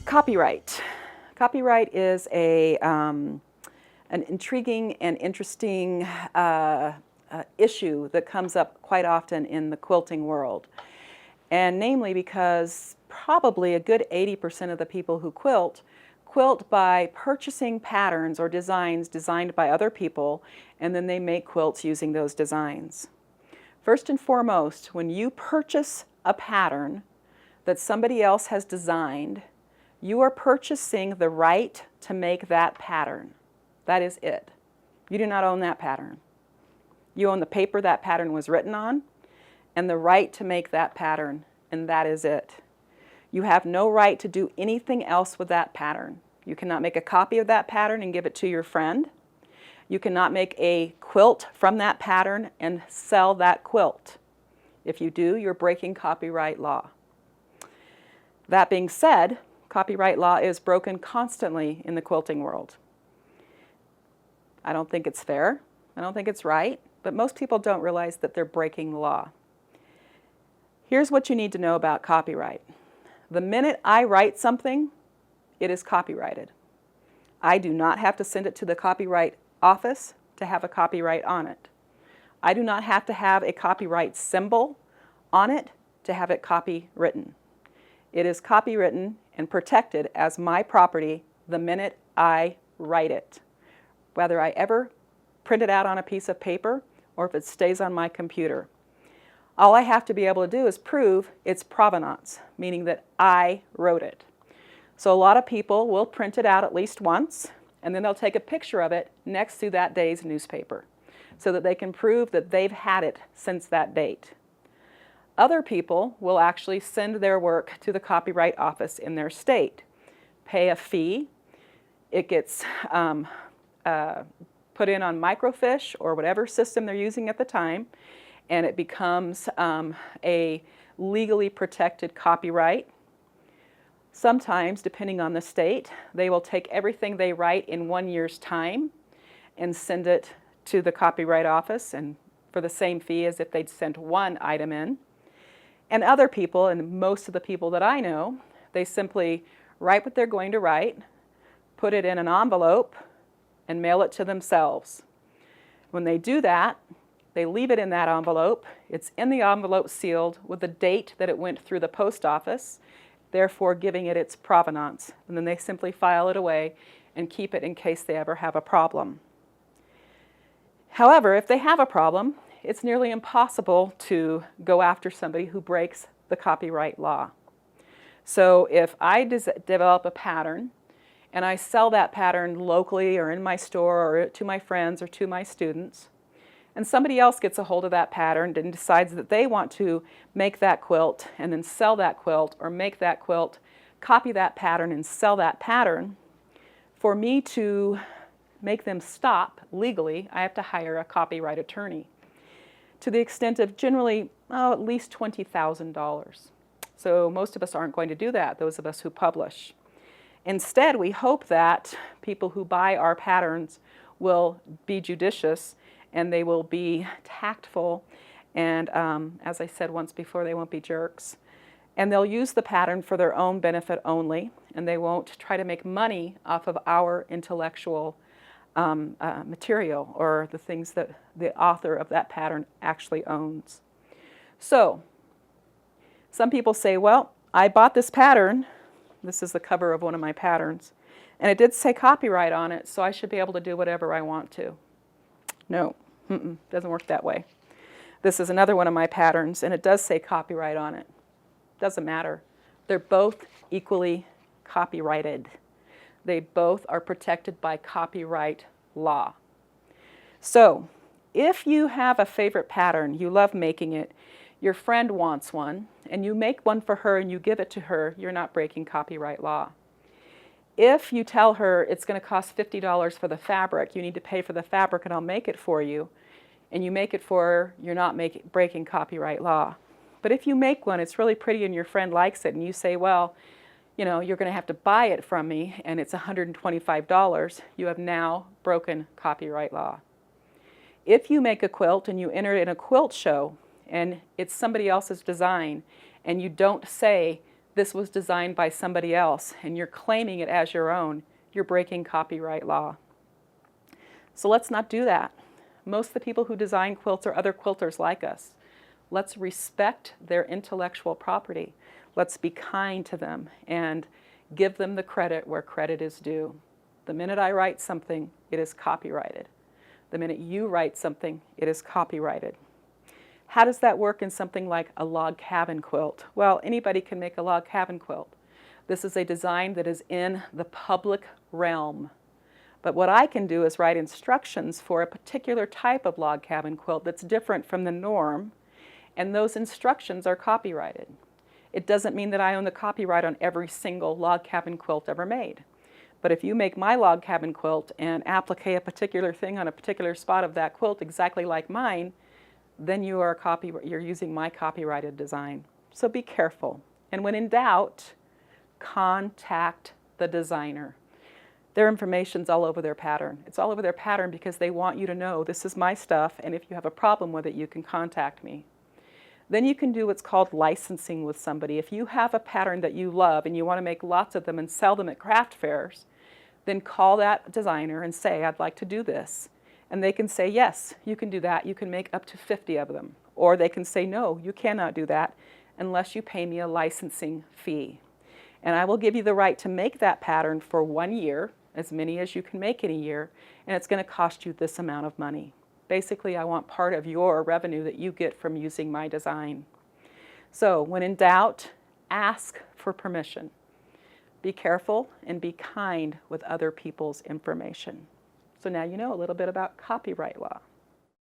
Copyright. Copyright is an intriguing and interesting issue that comes up quite often in the quilting world. And namely because probably a good 80% of the people who quilt by purchasing patterns or designs designed by other people, and then they make quilts using those designs. First and foremost, when you purchase a pattern that somebody else has designed, you are purchasing the right to make that pattern. That is it. You do not own that pattern. You own the paper that pattern was written on and the right to make that pattern, and that is it. You have no right to do anything else with that pattern. You cannot make a copy of that pattern and give it to your friend. You cannot make a quilt from that pattern and sell that quilt. If you do, you're breaking copyright law. That being said, copyright law is broken constantly in the quilting world. I don't think it's fair. I don't think it's right, but most people don't realize that they're breaking the law. Here's what you need to know about copyright. The minute I write something, it is copyrighted. I do not have to send it to the copyright office to have a copyright on it. I do not have to have a copyright symbol on it to have it copywritten. It is copywritten and protected as my property the minute I write it, whether I ever print it out on a piece of paper or if it stays on my computer. All I have to be able to do is prove its provenance, meaning that I wrote it. So a lot of people will print it out at least once, and then they'll take a picture of it next to that day's newspaper so that they can prove that they've had it since that date. Other people will actually send their work to the Copyright Office in their state, pay a fee. It gets put in on microfiche or whatever system they're using at the time, and it becomes a legally protected copyright. Sometimes, depending on the state, they will take everything they write in 1 year's time and send it to the Copyright Office, and for the same fee as if they'd sent one item in. And other people, and most of the people that I know, they simply write what they're going to write, put it in an envelope, and mail it to themselves. When they do that, they leave it in that envelope. It's in the envelope sealed with the date that it went through the post office, therefore giving it its provenance. And then they simply file it away and keep it in case they ever have a problem. However, if they have a problem, it's nearly impossible to go after somebody who breaks the copyright law. So if I develop a pattern and I sell that pattern locally or in my store or to my friends or to my students, and somebody else gets a hold of that pattern and decides that they want to make that quilt and then sell that quilt, or make that quilt, copy that pattern and sell that pattern, for me to make them stop legally, I have to hire a copyright attorney to the extent of generally at least $20,000. So most of us aren't going to do that, those of us who publish. Instead, we hope that people who buy our patterns will be judicious and they will be tactful, and as I said once before, they won't be jerks. And they'll use the pattern for their own benefit only, and they won't try to make money off of our intellectual material or the things that the author of that pattern actually owns. So, some people say, well, I bought this pattern. This is the cover of one of my patterns, and it did say copyright on it, so I should be able to do whatever I want to. No, doesn't work that way. This is another one of my patterns, and it does say copyright on it. Doesn't matter. They're both equally copyrighted. They both are protected by copyright law. So, if you have a favorite pattern, you love making it, your friend wants one, and you make one for her and you give it to her, you're not breaking copyright law. If you tell her it's going to cost $50 for the fabric, you need to pay for the fabric and I'll make it for you, and you make it for her, you're not breaking copyright law. But if you make one, it's really pretty and your friend likes it, and you say, well, you know, you're going to have to buy it from me and it's $125, you have now broken copyright law. If you make a quilt and you enter it in a quilt show and it's somebody else's design and you don't say this was designed by somebody else and you're claiming it as your own, you're breaking copyright law. So let's not do that. Most of the people who design quilts are other quilters like us. Let's respect their intellectual property. Let's be kind to them and give them the credit where credit is due. The minute I write something, it is copyrighted. The minute you write something, it is copyrighted. How does that work in something like a log cabin quilt? Well, anybody can make a log cabin quilt. This is a design that is in the public realm. But what I can do is write instructions for a particular type of log cabin quilt that's different from the norm, and those instructions are copyrighted. It doesn't mean that I own the copyright on every single log cabin quilt ever made. But if you make my log cabin quilt and applique a particular thing on a particular spot of that quilt exactly like mine, then you're using my copyrighted design. So be careful. And when in doubt, contact the designer. Their information's all over their pattern. It's all over their pattern because they want you to know this is my stuff, and if you have a problem with it, you can contact me. Then you can do what's called licensing with somebody. If you have a pattern that you love and you want to make lots of them and sell them at craft fairs, then call that designer and say, I'd like to do this. And they can say, yes, you can do that. You can make up to 50 of them. Or they can say, no, you cannot do that unless you pay me a licensing fee. And I will give you the right to make that pattern for 1 year, as many as you can make in a year, and it's going to cost you this amount of money. Basically, I want part of your revenue that you get from using my design. So when in doubt, ask for permission. Be careful and be kind with other people's information. So now you know a little bit about copyright law.